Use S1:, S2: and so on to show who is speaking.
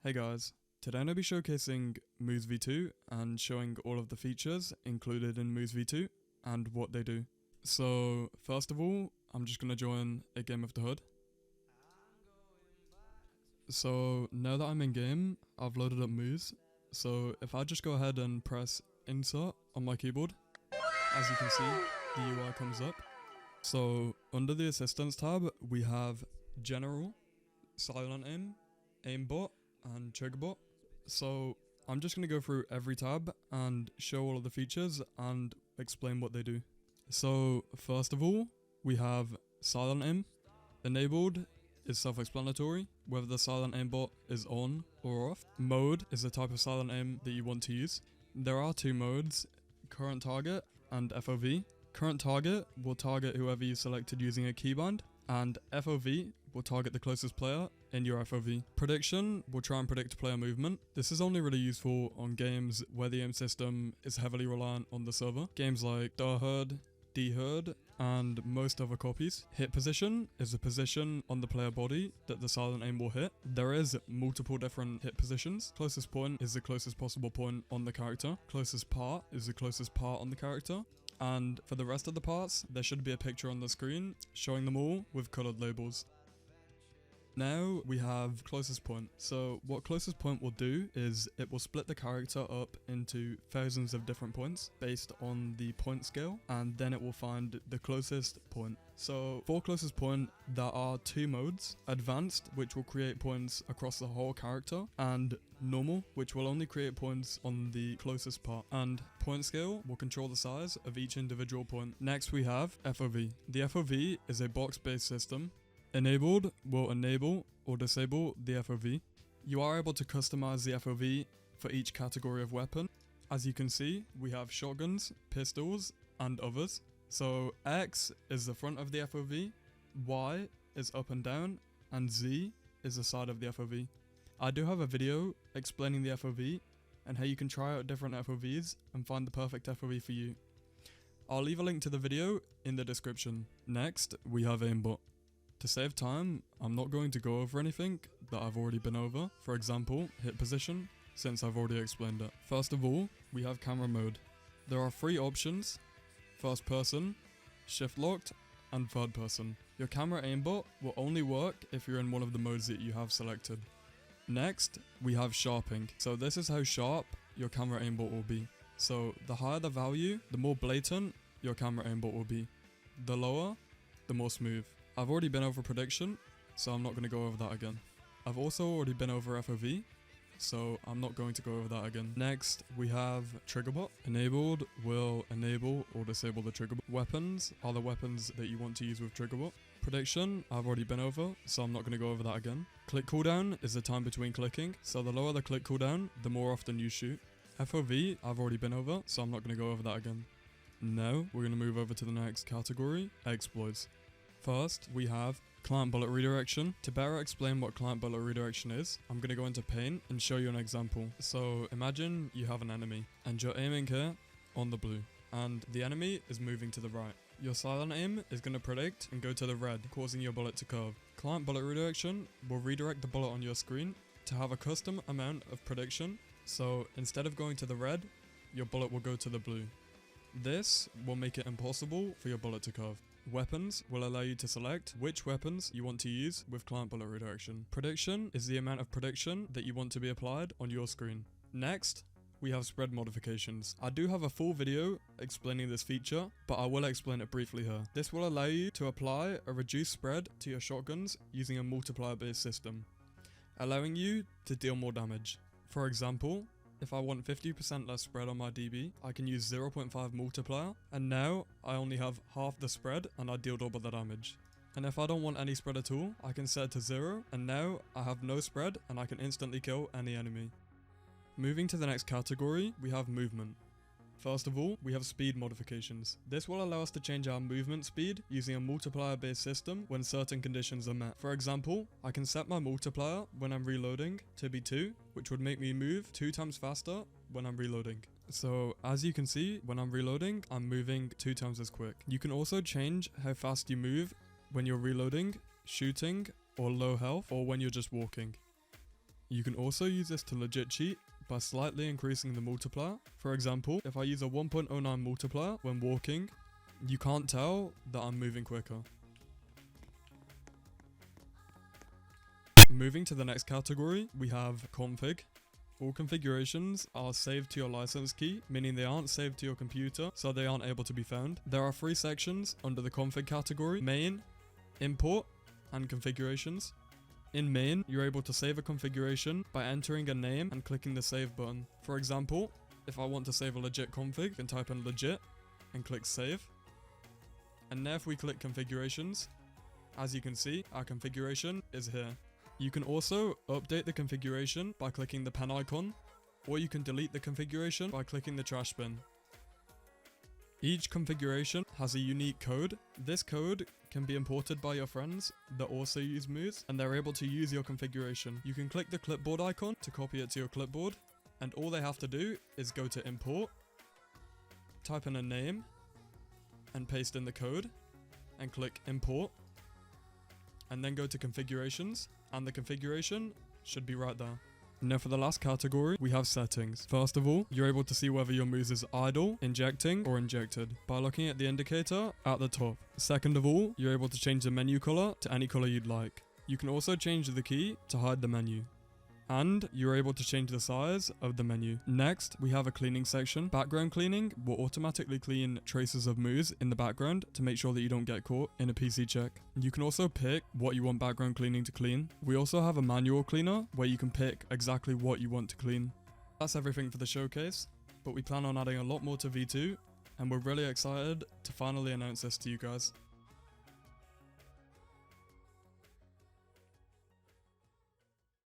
S1: Hey guys, today I'm going to be showcasing Mooze V2 and showing all of the features included in Mooze V2 and what they do. So first of all, I'm just going to join a game of the hood. So now that I'm in game, I've loaded up Mooze. So if I just go ahead and press insert on my keyboard, as you can see, the UI comes up. So under the assistance tab, we have general, silent aim, aimbot, and triggerbot. So I'm just going to go through every tab and show all of the features and explain what they do. So first of all, we have silent aim. Enabled is self-explanatory, whether the silent aimbot is on or off. Mode is the type of silent aim that you want to use. There are two modes, current target and FOV. Current target will target whoever you selected using a keybind, and FOV will target the closest player in your FOV. Prediction will try and predict player movement. This is only really useful on games where the aim system is heavily reliant on the server. Games like Da Herd, D Herd, and most other copies. Hit position is the position on the player body that the silent aim will hit. There is multiple different hit positions. Closest point is the closest possible point on the character. Closest part is the closest part on the character. And for the rest of the parts, there should be a picture on the screen showing them all with colored labels. Now we have closest point. So what closest point will do is it will split the character up into thousands of different points based on the point scale, and then it will find the closest point. So for closest point, there are two modes: advanced, which will create points across the whole character, and normal, which will only create points on the closest part. And point scale will control the size of each individual point. Next we have FOV. The FOV is a box-based system. Enabled will enable or disable the FOV. You are able to customize the FOV for each category of weapon. As you can see, we have shotguns, pistols, and others. So X is the front of the FOV, Y is up and down, and Z is the side of the FOV. I do have a video explaining the FOV and how you can try out different FOVs and find the perfect FOV for you. I'll leave a link to the video in the description. Next, we have aimbot. To save time, I'm not going to go over anything that I've already been over. For example, hit position, since I've already explained it. First of all, we have camera mode. There are three options: first person, shift locked, and third person. Your camera aimbot will only work if you're in one of the modes that you have selected. Next, we have sharpening. So this is how sharp your camera aimbot will be. So the higher the value, the more blatant your camera aimbot will be. The lower, the more smooth. I've already been over prediction, so I'm not going to go over that again. I've also already been over FOV, so I'm not going to go over that again. Next, we have triggerbot. Enabled will enable or disable the triggerbot. Weapons are the weapons that you want to use with triggerbot. Prediction, I've already been over, so I'm not going to go over that again. Click cooldown is the time between clicking, so the lower the click cooldown, the more often you shoot. FOV, I've already been over, so I'm not going to go over that again. Now, we're going to move over to the next category, exploits. First, we have client bullet redirection. To better explain what client bullet redirection is, I'm going to go into paint and show you an example. So imagine you have an enemy and you're aiming here on the blue and the enemy is moving to the right. Your silent aim is going to predict and go to the red, causing your bullet to curve. Client bullet redirection will redirect the bullet on your screen to have a custom amount of prediction. So instead of going to the red, your bullet will go to the blue. This will make it impossible for your bullet to curve. Weapons will allow you to select which weapons you want to use with client bullet redirection. Prediction is the amount of prediction that you want to be applied on your screen. Next, we have spread modifications. I do have a full video explaining this feature, but I will explain it briefly here. This will allow you to apply a reduced spread to your shotguns using a multiplier based system, allowing you to deal more damage. For example, if I want 50% less spread on my DB, I can use 0.5 multiplier, and now I only have half the spread and I deal double the damage. And if I don't want any spread at all, I can set it to 0, and now I have no spread and I can instantly kill any enemy. Moving to the next category, we have movement. First of all, we have speed modifications. This will allow us to change our movement speed using a multiplier based system when certain conditions are met. For example, I can set my multiplier when I'm reloading to be 2, which would make me move 2 times faster when I'm reloading. So as you can see, when I'm reloading, I'm moving 2 times as quick. You can also change how fast you move when you're reloading, shooting, or low health, or when you're just walking. You can also use this to legit cheat by slightly increasing the multiplier. For example, if I use a 1.09 multiplier when walking, you can't tell that I'm moving quicker. Moving to the next category, we have config. All configurations are saved to your license key, meaning they aren't saved to your computer, so they aren't able to be found. There are 3 sections under the config category: main, import, and configurations. In main, you're able to save a configuration by entering a name and clicking the save button. For example, if I want to save a legit config, I can type in legit and click save. And now if we click configurations, as you can see, our configuration is here. You can also update the configuration by clicking the pen icon, or you can delete the configuration by clicking the trash bin. Each configuration has a unique code. This code can be imported by your friends that also use Mooze, and they're able to use your configuration. You can click the clipboard icon to copy it to your clipboard, and all they have to do is go to import, type in a name, and paste in the code, and click import, and then go to configurations, and the configuration should be right there. Now for the last category, we have settings. First of all, you're able to see whether your Mooze is idle, injecting, or injected by looking at the indicator at the top. Second of all, you're able to change the menu color to any color you'd like. You can also change the key to hide the menu. And you're able to change the size of the menu. Next, we have a cleaning section. Background cleaning will automatically clean traces of Mooze in the background to make sure that you don't get caught in a PC check. You can also pick what you want background cleaning to clean. We also have a manual cleaner where you can pick exactly what you want to clean. That's everything for the showcase, but we plan on adding a lot more to V2, and we're really excited to finally announce this to you guys.